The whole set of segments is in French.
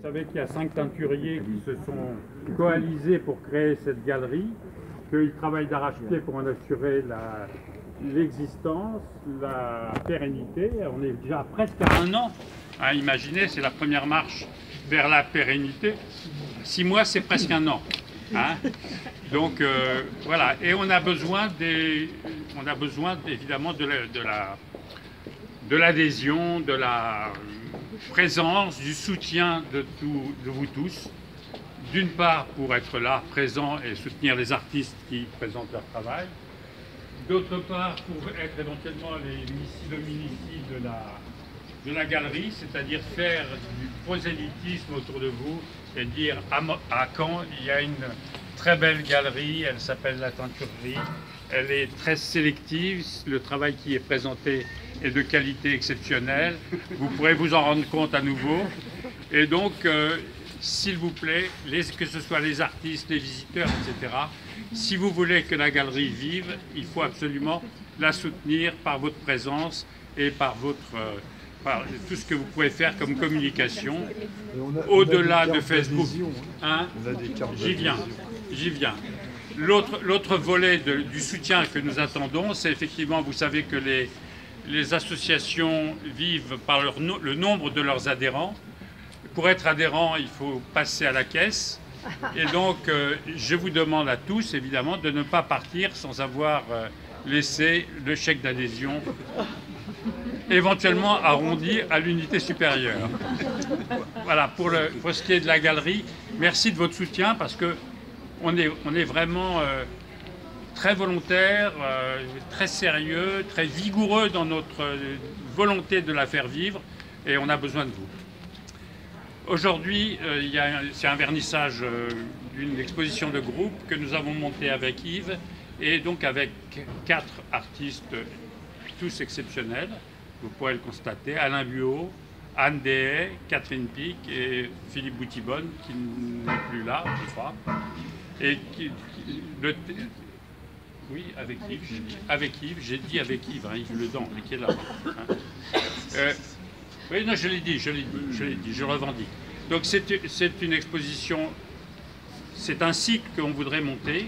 savez qu'il y a 5 teinturiers qui se sont coalisés pour créer cette galerie, qu'ils travaillent d'arrache-pied pour en assurer l'existence, la pérennité. On est déjà presque à 1 an. Hein, imaginez, c'est la première marche vers la pérennité. 6 mois, c'est presque 1 an. Hein. Donc voilà, et on a besoin évidemment de l'adhésion, de la présence, du soutien de vous tous. D'une part pour être là, présent et soutenir les artistes qui présentent leur travail. D'autre part pour être éventuellement les Missi-Dominici de la galerie, c'est-à-dire faire du prosélytisme autour de vous et dire à Caen, il y a une très belle galerie, elle s'appelle La Teinturerie, elle est très sélective, le travail qui est présenté est de qualité exceptionnelle, vous pourrez vous en rendre compte à nouveau, et donc s'il vous plaît, que ce soit les artistes, les visiteurs, etc., si vous voulez que la galerie vive, il faut absolument la soutenir par votre présence et par tout ce que vous pouvez faire comme communication, au-delà de Facebook. Hein, j'y viens. L'autre volet du soutien que nous attendons, c'est effectivement, vous savez que les associations vivent par le nombre de leurs adhérents. Pour être adhérent, il faut passer à la caisse. Et donc, je vous demande à tous, évidemment, de ne pas partir sans avoir laissé le chèque d'adhésion, éventuellement arrondi à l'unité supérieure. Voilà, pour ce qui est de la galerie, merci de votre soutien, parce qu'on est vraiment très volontaire, très sérieux, très vigoureux dans notre volonté de la faire vivre, et on a besoin de vous. Aujourd'hui, c'est un vernissage d'une exposition de groupe que nous avons montée avec Yves, et donc avec 4 artistes, tous exceptionnels, vous pourrez le constater, Alain Buot, Anne Dehaye, Catherine Pic et Philippe Boutibonne, qui n'est plus là, je crois. Et oui, avec Yves, j'ai dit avec Yves, hein, Yves Ledan, qui est là. Hein. Oui, non, je l'ai dit, je revendique. Donc c'est une exposition, c'est un cycle qu'on voudrait monter,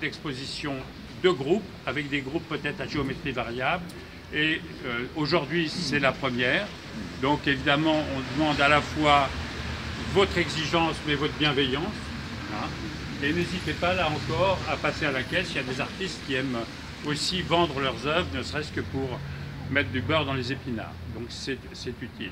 d'exposition de groupes, avec des groupes peut-être à géométrie variable. Et aujourd'hui, c'est la première. Donc évidemment, on demande à la fois votre exigence, mais votre bienveillance. Hein. Et n'hésitez pas, là encore, à passer à la caisse. Il y a des artistes qui aiment aussi vendre leurs œuvres, ne serait-ce que pour mettre du beurre dans les épinards. Donc c'est utile.